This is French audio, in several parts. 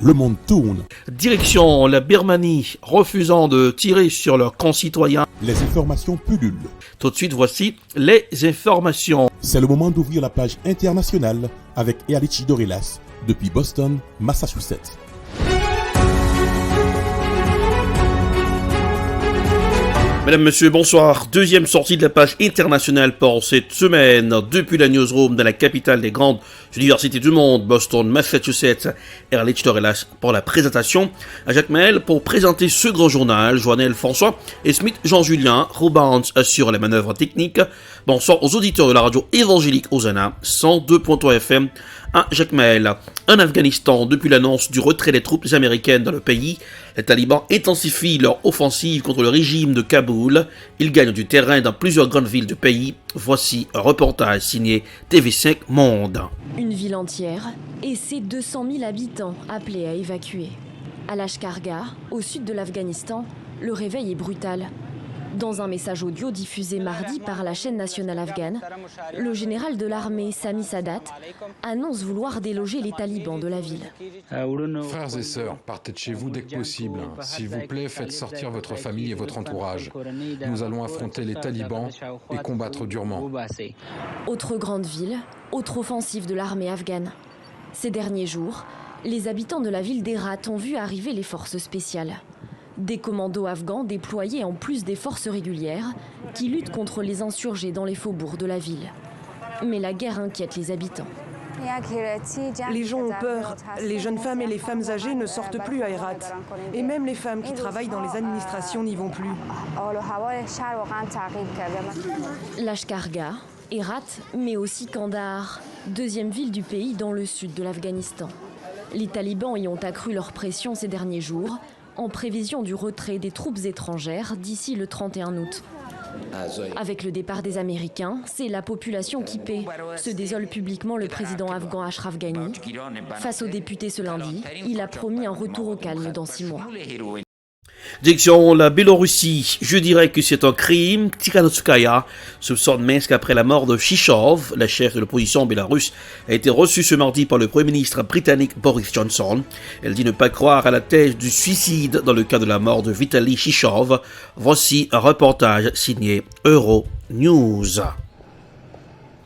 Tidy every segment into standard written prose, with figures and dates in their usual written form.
le monde tourne. Direction la Birmanie, refusant de tirer sur leurs concitoyens. Les informations pullulent. Tout de suite, voici les informations. C'est le moment d'ouvrir la page internationale avec Erlich Dorelas depuis Boston, Massachusetts. Mesdames, Messieurs, bonsoir. Deuxième sortie de la page internationale pour cette semaine depuis la newsroom de la capitale des grandes universités du monde, Boston, Massachusetts. Erlich Dorelas pour la présentation. À Jacques Maël pour présenter ce grand journal. Joannel François et Smith Jean-Julien. Roubans assure les manœuvres techniques. Bonsoir aux auditeurs de la radio évangélique Hosanna 102.3 FM. À Jacques Maël. En Afghanistan, depuis l'annonce du retrait des troupes américaines dans le pays, les talibans intensifient leur offensive contre le régime de Kaboul. Ils gagnent du terrain dans plusieurs grandes villes du pays. Voici un reportage signé TV5 Monde. Une ville entière et ses 200 000 habitants appelés à évacuer. À Lashkargah, au sud de l'Afghanistan, le réveil est brutal. Dans un message audio diffusé mardi par la chaîne nationale afghane, le général de l'armée Sami Sadat annonce vouloir déloger les talibans de la ville. Frères et sœurs, partez de chez vous dès que possible. S'il vous plaît, faites sortir votre famille et votre entourage. Nous allons affronter les talibans et combattre durement. Autre grande ville, autre offensive de l'armée afghane. Ces derniers jours, les habitants de la ville d'Herat ont vu arriver les forces spéciales. Des commandos afghans déployés en plus des forces régulières qui luttent contre les insurgés dans les faubourgs de la ville. Mais la guerre inquiète les habitants. Les gens ont peur. Les jeunes femmes et les femmes âgées ne sortent plus à Herat. Et même les femmes qui travaillent dans les administrations n'y vont plus. Lashkargah, Herat, mais aussi Kandahar, deuxième ville du pays dans le sud de l'Afghanistan. Les talibans y ont accru leur pression ces derniers jours, en prévision du retrait des troupes étrangères d'ici le 31 août. Avec le départ des Américains, c'est la population qui paie, se désole publiquement le président afghan Ashraf Ghani. Face aux députés ce lundi, il a promis un retour au calme dans 6 mois. Direction la Biélorussie, je dirais que c'est un crime. Tikhanovskaya soupçonne Minsk après la mort de Shishov. La chef de l'opposition bélarusse a été reçue ce mardi par le Premier ministre britannique Boris Johnson. Elle dit ne pas croire à la thèse du suicide dans le cas de la mort de Vitaly Shishov. Voici un reportage signé Euronews.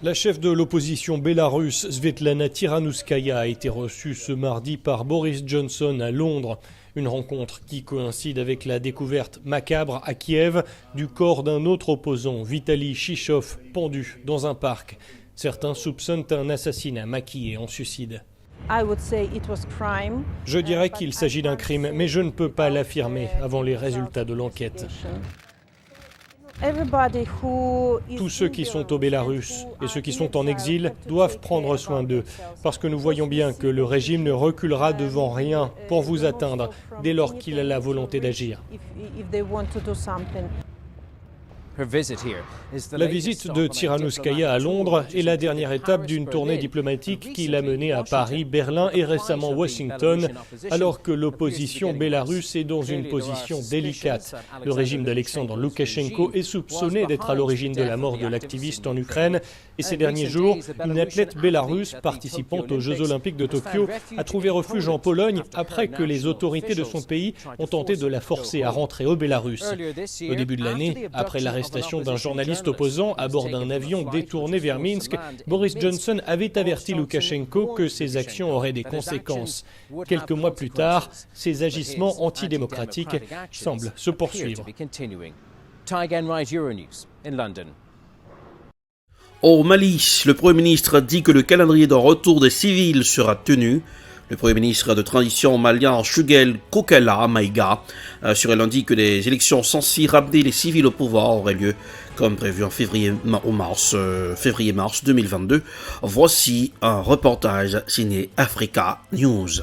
La chef de l'opposition bélarusse, Svetlana Tikhanovskaya, a été reçue ce mardi par Boris Johnson à Londres. Une rencontre qui coïncide avec la découverte macabre à Kiev du corps d'un autre opposant, Vitaly Shishov, pendu dans un parc. Certains soupçonnent un assassinat maquillé en suicide. Je dirais qu'il s'agit d'un crime, mais je ne peux pas l'affirmer avant les résultats de l'enquête. Tous ceux qui sont au Bélarus et ceux qui sont en exil doivent prendre soin d'eux, parce que nous voyons bien que le régime ne reculera devant rien pour vous atteindre dès lors qu'il a la volonté d'agir. La visite de Tikhanovskaya à Londres est la dernière étape d'une tournée diplomatique qui l'a menée à Paris, Berlin et récemment Washington, alors que l'opposition bélarusse est dans une position délicate. Le régime d'Alexandre Loukachenko est soupçonné d'être à l'origine de la mort de l'activiste en Ukraine et ces derniers jours, une athlète bélarusse participant aux Jeux Olympiques de Tokyo a trouvé refuge en Pologne après que les autorités de son pays ont tenté de la forcer à rentrer au Bélarus. Au début de l'année, après l'arrestation d'un journaliste opposant à bord d'un avion détourné vers Minsk, Boris Johnson avait averti Loukachenko que ses actions auraient des conséquences. Quelques mois plus tard, ces agissements antidémocratiques semblent se poursuivre. Au Mali, le Premier ministre dit que le calendrier de retour des civils sera tenu. Le Premier ministre de transition malien Choguel Kokala Maïga a assuré lundi que les élections censées ramener les civils au pouvoir auraient lieu comme prévu en février-mars 2022. Voici un reportage signé Africa News.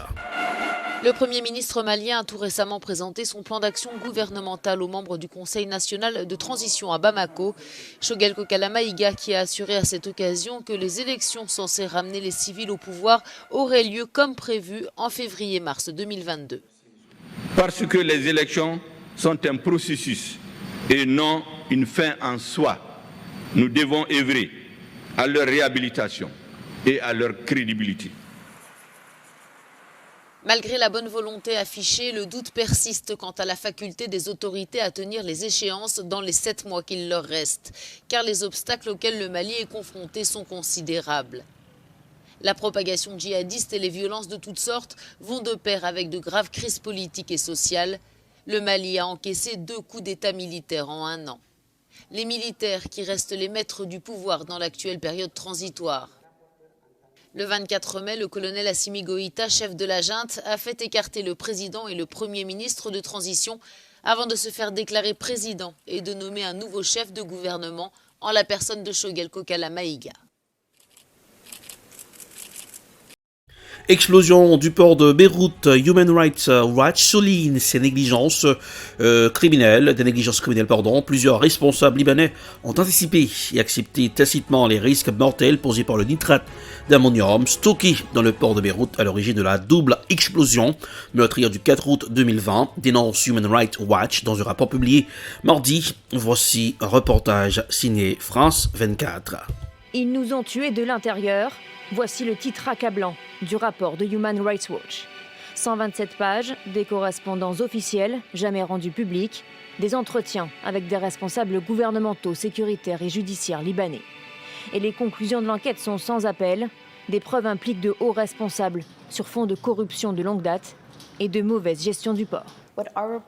Le Premier ministre malien a tout récemment présenté son plan d'action gouvernemental aux membres du Conseil national de transition à Bamako. Choguel Kokala Maïga qui a assuré à cette occasion que les élections censées ramener les civils au pouvoir auraient lieu comme prévu en février-mars 2022. Parce que les élections sont un processus et non une fin en soi, nous devons œuvrer à leur réhabilitation et à leur crédibilité. Malgré la bonne volonté affichée, le doute persiste quant à la faculté des autorités à tenir les échéances dans les 7 mois qu'il leur reste, car les obstacles auxquels le Mali est confronté sont considérables. La propagation djihadiste et les violences de toutes sortes vont de pair avec de graves crises politiques et sociales. Le Mali a encaissé 2 coups d'État militaires en 1 an. Les militaires qui restent les maîtres du pouvoir dans l'actuelle période transitoire. Le 24 mai, le colonel Assimi Goïta, chef de la junte, a fait écarter le président et le premier ministre de transition avant de se faire déclarer président et de nommer un nouveau chef de gouvernement en la personne de Choguel Kokala Maïga. Explosion du port de Beyrouth, Human Rights Watch souligne ces négligences criminelles. Plusieurs responsables libanais ont anticipé et accepté tacitement les risques mortels posés par le nitrate d'ammonium stocké dans le port de Beyrouth à l'origine de la double explosion meurtrière du 4 août 2020, dénonce Human Rights Watch dans un rapport publié mardi. Voici un reportage signé France 24. Ils nous ont tués de l'intérieur. Voici le titre accablant du rapport de Human Rights Watch. 127 pages, des correspondances officielles, jamais rendues publiques, des entretiens avec des responsables gouvernementaux, sécuritaires et judiciaires libanais. Et les conclusions de l'enquête sont sans appel. Des preuves impliquent de hauts responsables sur fond de corruption de longue date et de mauvaise gestion du port.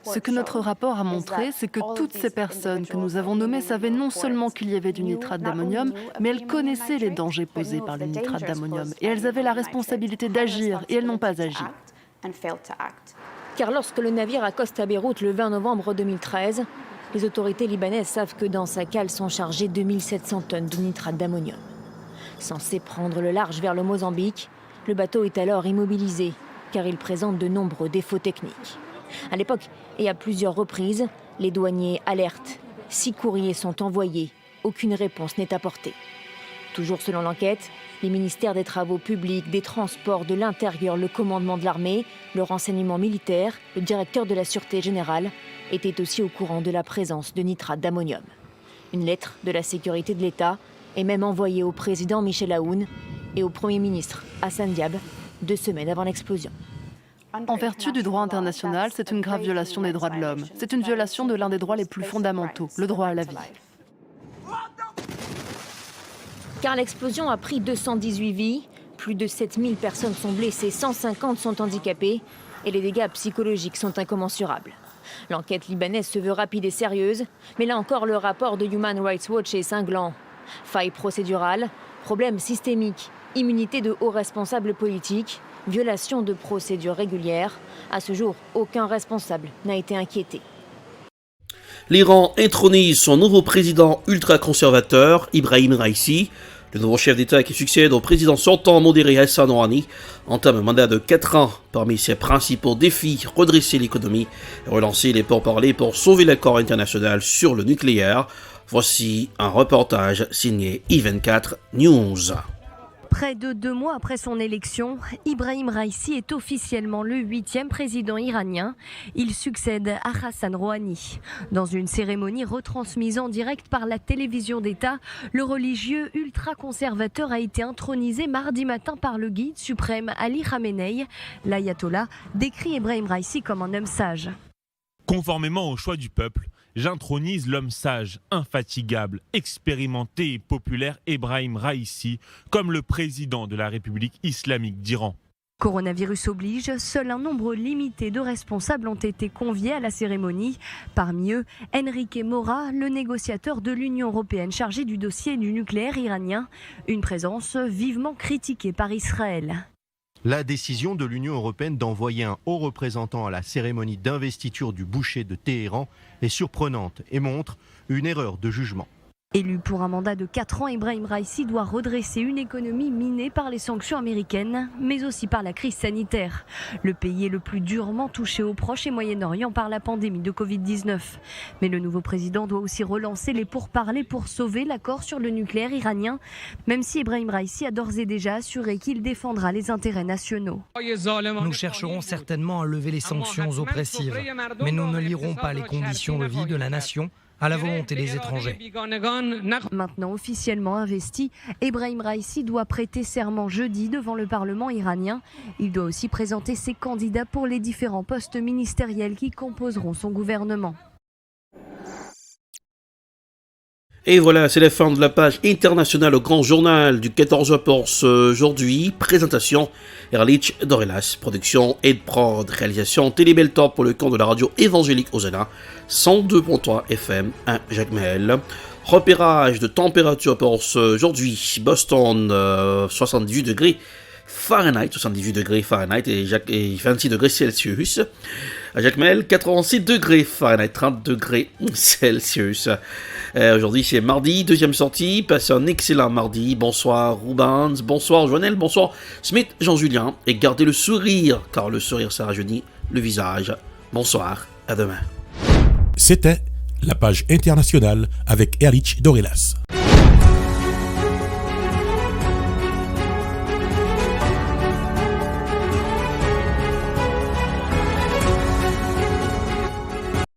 Ce que notre rapport a montré, c'est que toutes ces personnes que nous avons nommées savaient non seulement qu'il y avait du nitrate d'ammonium, mais elles connaissaient les dangers posés par le nitrate d'ammonium. Et elles avaient la responsabilité d'agir, et elles n'ont pas agi. Car lorsque le navire accoste à Beyrouth le 20 novembre 2013, les autorités libanaises savent que dans sa cale sont chargées 2700 tonnes de nitrate d'ammonium. Censé prendre le large vers le Mozambique, le bateau est alors immobilisé, car il présente de nombreux défauts techniques. À l'époque, et à plusieurs reprises, les douaniers alertent. 6 courriers sont envoyés. Aucune réponse n'est apportée. Toujours selon l'enquête, les ministères des Travaux publics, des Transports, de l'Intérieur, le commandement de l'armée, le renseignement militaire, le directeur de la Sûreté générale étaient aussi au courant de la présence de nitrate d'ammonium. Une lettre de la sécurité de l'État est même envoyée au président Michel Aoun et au Premier ministre Hassan Diab 2 semaines avant l'explosion. En vertu du droit international, c'est une grave violation des droits de l'homme. C'est une violation de l'un des droits les plus fondamentaux, le droit à la vie. Car l'explosion a pris 218 vies, plus de 7000 personnes sont blessées, 150 sont handicapées et les dégâts psychologiques sont incommensurables. L'enquête libanaise se veut rapide et sérieuse, mais là encore le rapport de Human Rights Watch est cinglant. Failles procédurales, problèmes systémiques, immunité de hauts responsables politiques, violation de procédures régulières. À ce jour, aucun responsable n'a été inquiété. L'Iran intronise son nouveau président ultra-conservateur, Ibrahim Raïssi. Le nouveau chef d'État qui succède au président sortant modéré Hassan Rouhani entame un mandat de 4 ans. Parmi ses principaux défis, redresser l'économie et relancer les pourparlers pour sauver l'accord international sur le nucléaire. Voici un reportage signé I24 News. Près de 2 mois après son élection, Ibrahim Raïssi est officiellement le 8e président iranien. Il succède à Hassan Rouhani. Dans une cérémonie retransmise en direct par la télévision d'État, le religieux ultra-conservateur a été intronisé mardi matin par le guide suprême Ali Khamenei. L'ayatollah décrit Ibrahim Raïssi comme un homme sage. Conformément au choix du peuple, j'intronise l'homme sage, infatigable, expérimenté et populaire Ibrahim Raïssi comme le président de la République islamique d'Iran. Coronavirus oblige, seul un nombre limité de responsables ont été conviés à la cérémonie. Parmi eux, Enrique Mora, le négociateur de l'Union européenne chargé du dossier du nucléaire iranien. Une présence vivement critiquée par Israël. La décision de l'Union européenne d'envoyer un haut représentant à la cérémonie d'investiture du boucher de Téhéran est surprenante et montre une erreur de jugement. Élu pour un mandat de 4 ans, Ibrahim Raïssi doit redresser une économie minée par les sanctions américaines, mais aussi par la crise sanitaire. Le pays est le plus durement touché au Proche et Moyen-Orient par la pandémie de Covid-19. Mais le nouveau président doit aussi relancer les pourparlers pour sauver l'accord sur le nucléaire iranien, même si Ibrahim Raïssi a d'ores et déjà assuré qu'il défendra les intérêts nationaux. Nous chercherons certainement à lever les sanctions oppressives, mais nous ne lierons pas les conditions de vie de la nation à la volonté des étrangers. Maintenant officiellement investi, Ebrahim Raïssi doit prêter serment jeudi devant le Parlement iranien. Il doit aussi présenter ses candidats pour les différents postes ministériels qui composeront son gouvernement. Et voilà, c'est la fin de la page internationale au grand journal du 14 mars aujourd'hui. Présentation, Erlich Dorelas, production Ed Prod, réalisation Télébeltor pour le camp de la radio évangélique Osana, 102.3 FM, 1 Jacques Mel. Repérage de température pour aujourd'hui, Boston, 78 degrés Fahrenheit, 78 degrés Fahrenheit et 26 degrés Celsius. À Jacmel, 86 degrés Fahrenheit, 30 degrés Celsius. Aujourd'hui, c'est mardi, deuxième sortie. Passez un excellent mardi. Bonsoir Rubens, bonsoir Joannel, bonsoir Smith, Jean-Julien. Et gardez le sourire, car le sourire, ça rajeunit le visage. Bonsoir, à demain. C'était la page internationale avec Erlich Dorelas.